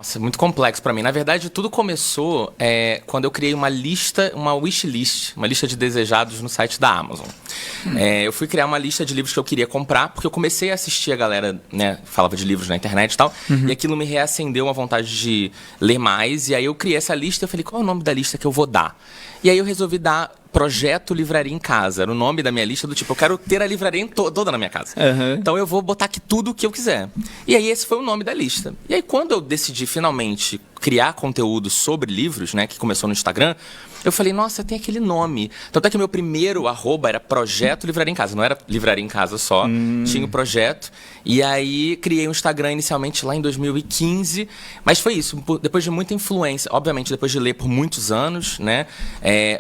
Nossa, muito complexo pra mim. Na verdade, tudo começou quando eu criei uma wishlist, uma lista de desejados no site da Amazon. Eu fui criar uma lista de livros que eu queria comprar, porque eu comecei a assistir a galera, né, falava de livros na internet e tal, e aquilo me reacendeu uma vontade de ler mais, e aí eu criei essa lista e eu falei, qual é o nome da lista que eu vou dar? E aí eu resolvi dar Projeto Livraria em Casa. Era o nome da minha lista do tipo, eu quero ter a livraria toda na minha casa. Então eu vou botar aqui tudo o que eu quiser. E aí esse foi o nome da lista. E aí quando eu decidi finalmente criar conteúdo sobre livros, né, que começou no Instagram, eu falei, nossa, tem aquele nome. Tanto é que meu primeiro @ era Projeto Livraria em Casa. Não era Livraria em Casa só, tinha o projeto. E aí criei um Instagram inicialmente lá em 2015. Mas foi isso, depois de muita influência. Obviamente, depois de ler por muitos anos, né?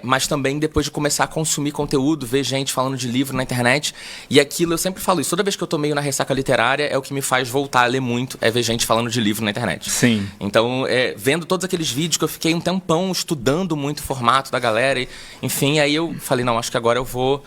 Mas também depois de começar a consumir conteúdo, ver gente falando de livro na internet. E aquilo, eu sempre falo isso. Toda vez que eu tô meio na ressaca literária, é o que me faz voltar a ler muito, é ver gente falando de livro na internet. Sim. Então, vendo todos aqueles vídeos que eu fiquei um tempão estudando muito o formato da galera, enfim, aí eu falei, não, acho que agora eu vou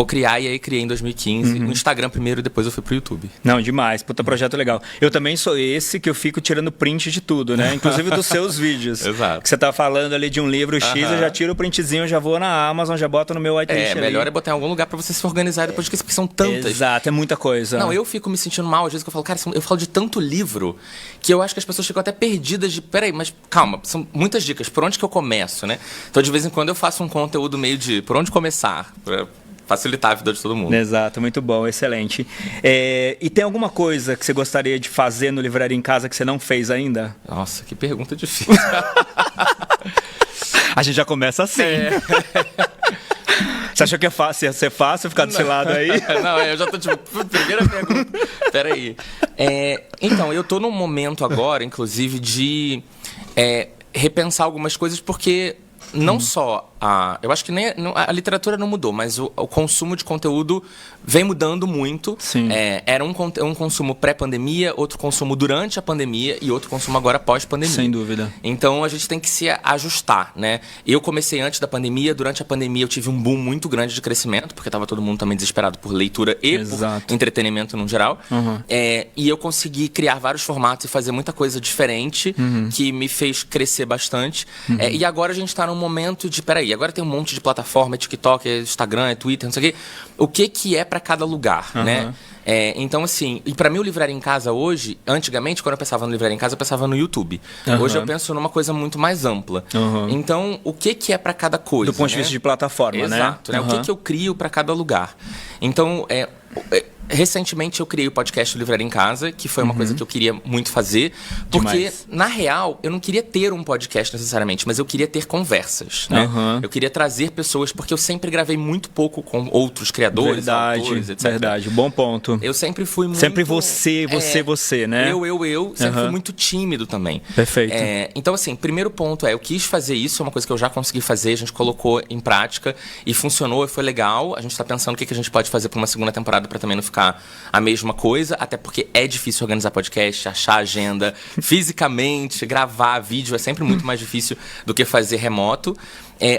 criar, e aí criei em 2015 no Instagram primeiro e depois eu fui pro YouTube. Não, demais, puta projeto legal. Eu também sou esse que eu fico tirando print de tudo, né? Inclusive dos seus vídeos. Exato. Que você tá falando ali de um livro X, eu já tiro o printzinho, já vou na Amazon, já boto no meu whitelist ali. Melhor é botar em algum lugar pra você se organizar depois disso, porque são tantas. Exato, é muita coisa. Não, eu fico me sentindo mal, às vezes que eu falo, cara, eu falo de tanto livro, que eu acho que as pessoas ficam até perdidas de, peraí, mas calma, são muitas dicas, por onde que eu começo, né? Então, de vez em quando eu faço um conteúdo meio de por onde começar, pra facilitar a vida de todo mundo. Exato, muito bom, excelente. E tem alguma coisa que você gostaria de fazer no Livraria em Casa que você não fez ainda? Nossa, que pergunta difícil. A gente já começa assim. Você achou que ia ser fácil ficar desse lado aí? Não, eu já tô tipo, primeira pergunta. Peraí. Então, eu tô num momento agora, inclusive, de repensar algumas coisas, porque não só eu acho que nem a literatura não mudou, mas o consumo de conteúdo vem mudando muito. Sim. Era um consumo pré-pandemia, outro consumo durante a pandemia e outro consumo agora pós-pandemia. Sem dúvida. Então a gente tem que se ajustar, né? Eu comecei antes da pandemia, durante a pandemia eu tive um boom muito grande de crescimento, porque estava todo mundo também desesperado por leitura e por entretenimento no geral. E eu consegui criar vários formatos e fazer muita coisa diferente que me fez crescer bastante. E agora a gente está num momento de, peraí, agora tem um monte de plataforma, TikTok, Instagram, Twitter, não sei o quê. O que é para cada lugar, né? Então, assim, e para mim o Livraria em Casa hoje, antigamente, quando eu pensava no Livraria em Casa, eu pensava no YouTube. Hoje eu penso numa coisa muito mais ampla. Então, o que é para cada coisa? Do ponto de vista de plataforma, né? Exato, né? O que eu crio para cada lugar? Então, recentemente eu criei o podcast Livraria em Casa, que foi uma coisa que eu queria muito fazer, porque, na real, eu não queria ter um podcast necessariamente, mas eu queria ter conversas, né? Eu queria trazer pessoas, porque eu sempre gravei muito pouco com outros criadores, autores, etc. Verdade, bom ponto. Eu sempre fui muito... Sempre você, né? Eu, sempre fui muito tímido também. Perfeito. Então, assim, primeiro ponto eu quis fazer isso, é uma coisa que eu já consegui fazer, a gente colocou em prática e funcionou, e foi legal. A gente tá pensando o que a gente pode fazer para uma segunda temporada para também não ficar a mesma coisa, até porque é difícil organizar podcast, achar agenda, fisicamente, gravar vídeo é sempre muito mais difícil do que fazer remoto.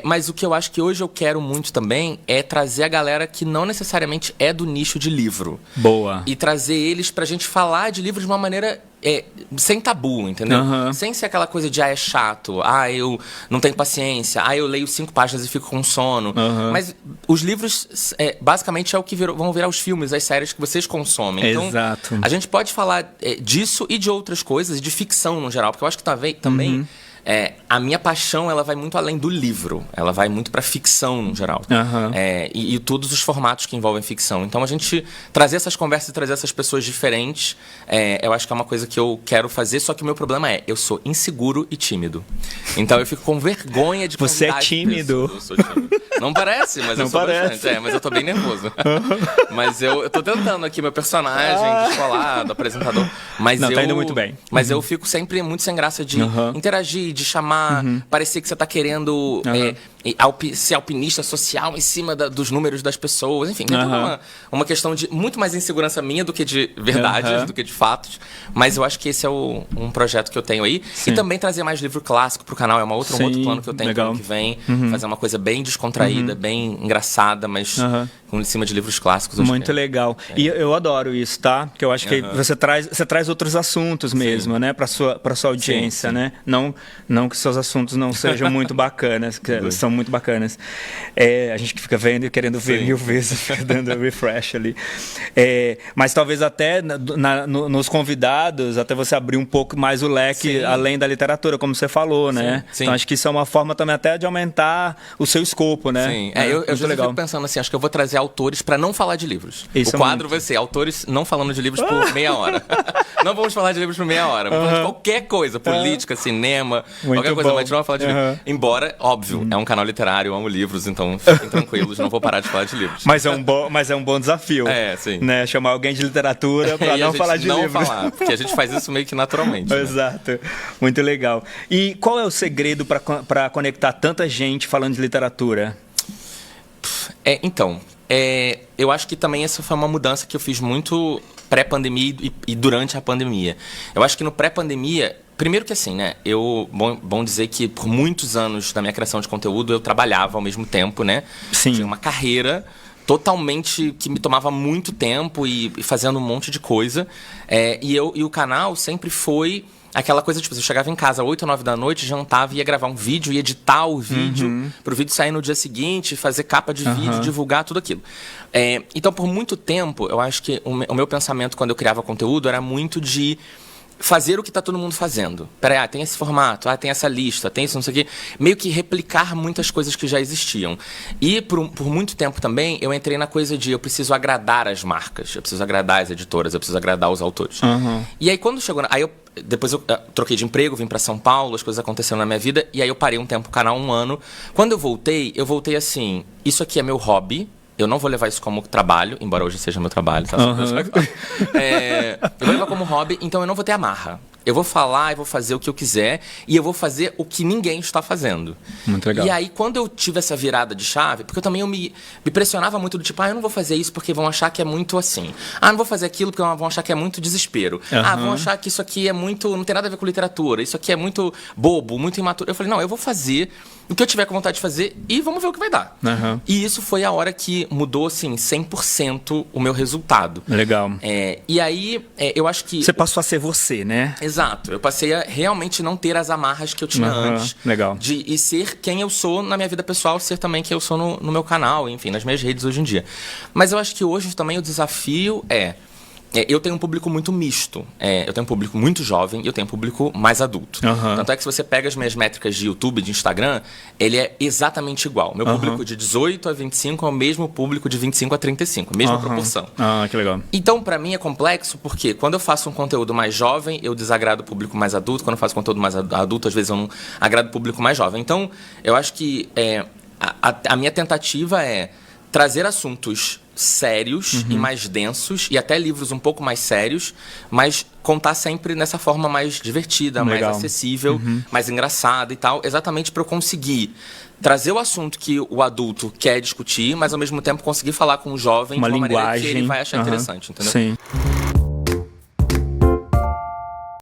Mas o que eu acho que hoje eu quero muito também é trazer a galera que não necessariamente é do nicho de livro. Boa. E trazer eles pra gente falar de livros de uma maneira sem tabu, entendeu? Sem ser aquela coisa de, é chato, eu não tenho paciência, eu leio 5 páginas e fico com sono. Mas os livros, basicamente, é o que vão virar os filmes, as séries que vocês consomem. Então, exato. A gente pode falar disso e de outras coisas, de ficção no geral, porque eu acho que também... a minha paixão, ela vai muito além do livro. Ela vai muito pra ficção, no geral. E todos os formatos que envolvem ficção. Então, a gente trazer essas conversas e trazer essas pessoas diferentes, eu acho que é uma coisa que eu quero fazer. Só que o meu problema eu sou inseguro e tímido. Então, eu fico com vergonha de Você é tímido. Eu sou tímido. Não parece, mas não eu sou parece. bastante. Mas eu tô bem nervoso. Mas eu tô tentando aqui meu personagem descolado, apresentador. Mas tá indo muito bem. Mas eu fico sempre muito sem graça de interagir, de chamar, parecer que você tá querendo ser alpinista social em cima dos números das pessoas. Enfim, tem toda uma questão de muito mais insegurança minha do que de verdades, do que de fatos. Mas eu acho que esse é um projeto que eu tenho aí. Sim. E também trazer mais livro clássico pro canal. É um outro plano que eu tenho pro ano que vem. Fazer uma coisa bem descontraída, bem engraçada, mas em cima de livros clássicos. Hoje Muito legal. E eu adoro isso, tá? Porque eu acho que você traz outros assuntos mesmo, né? Para sua audiência, sim. né? Não que seus assuntos não sejam muito bacanas, que são muito bacanas. A gente que fica vendo e querendo ver mil vezes, fica dando refresh ali. Mas talvez até nos convidados, até você abrir um pouco mais o leque, além da literatura, como você falou, né? Sim. Então acho que isso é uma forma também até de aumentar o seu escopo, né? Sim. Eu já fico pensando assim, acho que eu vou trazer autores para não falar de livros. Isso o quadro vai ser autores não falando de livros por meia hora. Não vamos falar de livros por meia hora. Vamos falar de qualquer coisa, política, cinema, qualquer coisa, mas a gente não vai falar de livros. Embora, óbvio, é um canal literário, eu amo livros, então fiquem tranquilos, não vou parar de falar de livros. Mas é um bom desafio. Sim. Né? Chamar alguém de literatura para não falar de livros. Não falar, porque a gente faz isso meio que naturalmente. Né? Exato. Muito legal. E qual é o segredo para conectar tanta gente falando de literatura? Eu acho que também essa foi uma mudança que eu fiz muito pré-pandemia e durante a pandemia. Eu acho que no pré-pandemia, primeiro que assim, né? Bom dizer que por muitos anos da minha criação de conteúdo eu trabalhava ao mesmo tempo, né? Sim. Tinha uma carreira totalmente que me tomava muito tempo e fazendo um monte de coisa. E o canal sempre foi aquela coisa, tipo, eu chegava em casa às 8 ou 9 da noite, jantava, ia gravar um vídeo, ia editar o vídeo, pro vídeo sair no dia seguinte, fazer capa de vídeo, divulgar, tudo aquilo. Então, por muito tempo, eu acho que o meu pensamento quando eu criava conteúdo era muito de fazer o que está todo mundo fazendo. Peraí, tem esse formato, tem essa lista, tem isso, não sei o quê. Meio que replicar muitas coisas que já existiam. E por muito tempo também, eu entrei na coisa de eu preciso agradar as marcas, eu preciso agradar as editoras, eu preciso agradar os autores. E aí, quando chegou... Depois eu troquei de emprego, vim para São Paulo, as coisas aconteceram na minha vida, e aí eu parei um tempo o canal, 1 ano. Quando eu voltei assim, isso aqui é meu hobby, eu não vou levar isso como trabalho, embora hoje seja meu trabalho, tá? Eu vou levar como hobby, então eu não vou ter amarra. Eu vou falar, eu vou fazer o que eu quiser e eu vou fazer o que ninguém está fazendo. Muito legal. E aí, quando eu tive essa virada de chave, porque eu também me pressionava muito do tipo, eu não vou fazer isso porque vão achar que é muito assim. Não vou fazer aquilo porque vão achar que é muito desespero. Vão achar que isso aqui é muito... não tem nada a ver com literatura, isso aqui é muito bobo, muito imaturo. Eu falei, não, eu vou fazer o que eu tiver com vontade de fazer e vamos ver o que vai dar. E isso foi a hora que mudou, assim, 100% o meu resultado. Legal. E aí, eu acho que... Você passou a ser você, né? Exato. Eu passei a realmente não ter as amarras que eu tinha antes. Legal. E ser quem eu sou na minha vida pessoal, ser também quem eu sou no meu canal, enfim, nas minhas redes hoje em dia. Mas eu acho que hoje também o desafio eu tenho um público muito misto. Eu tenho um público muito jovem e eu tenho um público mais adulto. Tanto é que se você pega as minhas métricas de YouTube, de Instagram, ele é exatamente igual. Meu público de 18 a 25 é o mesmo público de 25 a 35, a mesma proporção. Que legal. Então, pra mim é complexo porque quando eu faço um conteúdo mais jovem, eu desagrado o público mais adulto. Quando eu faço conteúdo mais adulto, às vezes eu não agrado o público mais jovem. Então, eu acho que a minha tentativa é trazer assuntos sérios e mais densos, e até livros um pouco mais sérios, mas contar sempre nessa forma mais divertida, mais acessível, mais engraçada e tal, exatamente para eu conseguir trazer o assunto que o adulto quer discutir, mas ao mesmo tempo conseguir falar com o jovem de uma maneira que ele vai achar interessante, entendeu? Sim.